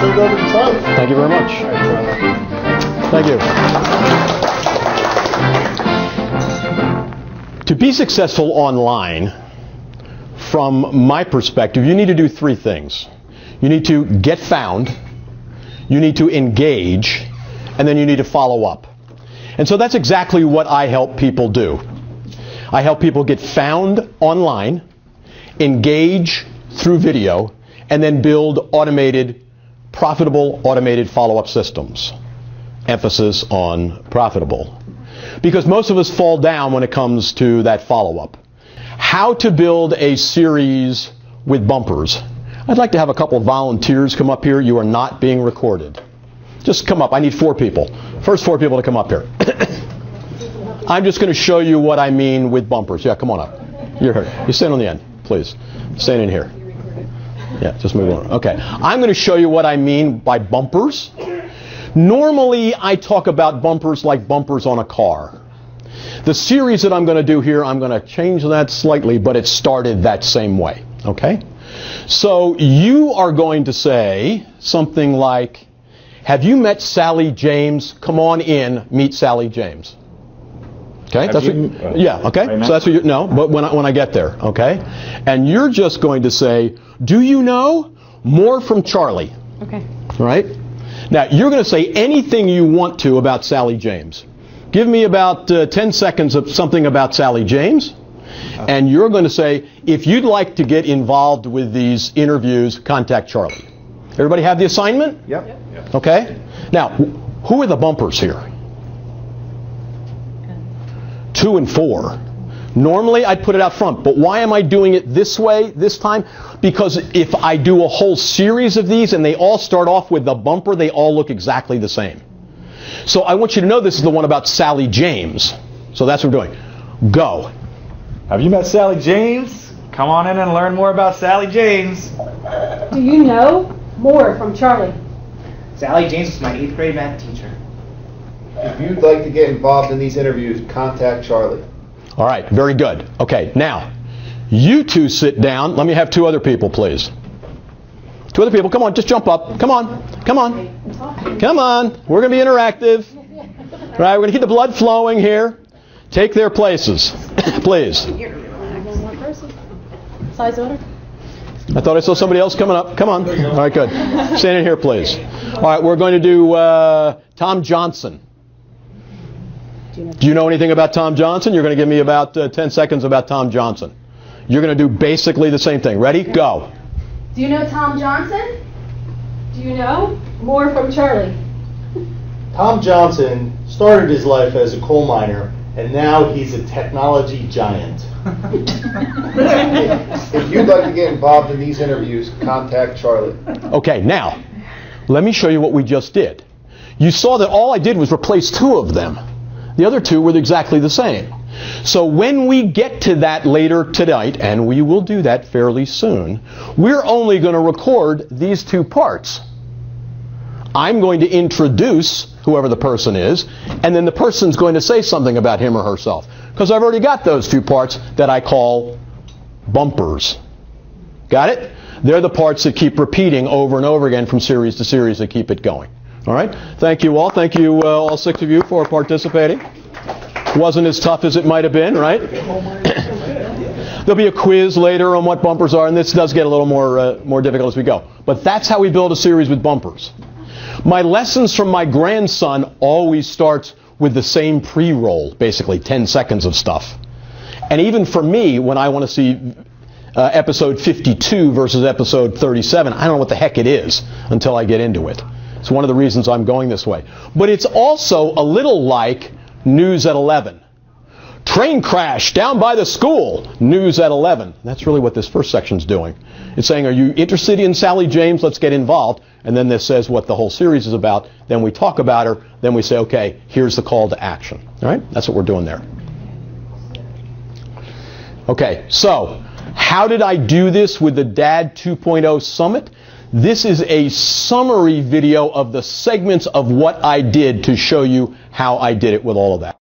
turn it over to Charlie. Thank you very much. All right, Charlie. Thank you. To be successful online, from my perspective, you need to do three things. You need to get found, you need to engage, and then you need to follow up. And so that's exactly what I help people do. I help people get found online, engage through video, and then build profitable automated follow-up systems. Emphasis on profitable. Because most of us fall down when it comes to that follow-up. How to build a series with bumpers. I'd like to have a couple of volunteers come up here. You are not being recorded. Just come up. I need 4 people. First 4 people to come up here. I'm just going to show you what I mean with bumpers. Yeah, come on up. You're here. You stand on the end, please. Stand in here. Yeah, just move on. Okay. I'm going to show you what I mean by bumpers. Normally, I talk about bumpers like bumpers on a car. The series that I'm going to do here, I'm going to change that slightly, but it started that same way. Okay? So you are going to say something like, have you met Sally James? Come on in, meet Sally James. Okay? That's what, yeah, okay? So that's what but when I get there, okay? And you're just going to say, do you know? More from Charlie. Okay. All right? Now, you're going to say anything you want to about Sally James. Give me about 10 seconds of something about Sally James. And you're going to say, if you'd like to get involved with these interviews, contact Charlie. Everybody have the assignment? Yep. Okay. Now, who are the bumpers here? 2 and 4. Normally, I'd put it out front. But why am I doing it this way this time? Because if I do a whole series of these and they all start off with the bumper, they all look exactly the same. So I want you to know this is the one about Sally James. So that's what we're doing. Go. Have you met Sally James? Come on in and learn more about Sally James. Do you know? More from Charlie. Sally James was my 8th grade math teacher. If you'd like to get involved in these interviews, contact Charlie. All right, very good. Okay, now, you two sit down. Let me have 2 other people, please. 2 other people, come on, just jump up. Come on, come on. Come on, we're going to be interactive. All right, we're going to keep the blood flowing here. Take their places, please. Size order? I thought I saw somebody else coming up. Come on. All right, good. Stand in here, please. All right, we're going to do Tom Johnson. Do you know anything about Tom Johnson? You're going to give me about 10 seconds about Tom Johnson. You're going to do basically the same thing. Ready? Go. Do you know Tom Johnson? Do you know? More from Charlie. Tom Johnson started his life as a coal miner, and now he's a technology giant. If you'd like to get involved in these interviews, contact Charlie. Okay, now, let me show you what we just did. You saw that all I did was replace 2 of them. The other 2 were exactly the same. So when we get to that later tonight, and we will do that fairly soon, we're only going to record these 2 parts. I'm going to introduce whoever the person is, and then the person's going to say something about him or herself. Because I've already got those 2 parts that I call bumpers. Got it? They're the parts that keep repeating over and over again from series to series that keep it going. All right? Thank you all. Thank you, all 6 of you, for participating. Wasn't as tough as it might have been, right? There'll be a quiz later on what bumpers are, and this does get a little more difficult as we go. But that's how we build a series with bumpers. My lessons from my grandson always starts with the same pre-roll, basically 10 seconds of stuff. And even for me, when I want to see episode 52 versus episode 37, I don't know what the heck it is until I get into it. It's one of the reasons I'm going this way. But it's also a little like News at 11. Train crash down by the school. News at 11. That's really what this first section's doing. It's saying, are you interested in Sally James? Let's get involved. And then this says what the whole series is about. Then we talk about her. Then we say, okay, here's the call to action. All right? That's what we're doing there. Okay, so how did I do this with the DAD 2.0 Summit? This is a summary video of the segments of what I did to show you how I did it with all of that.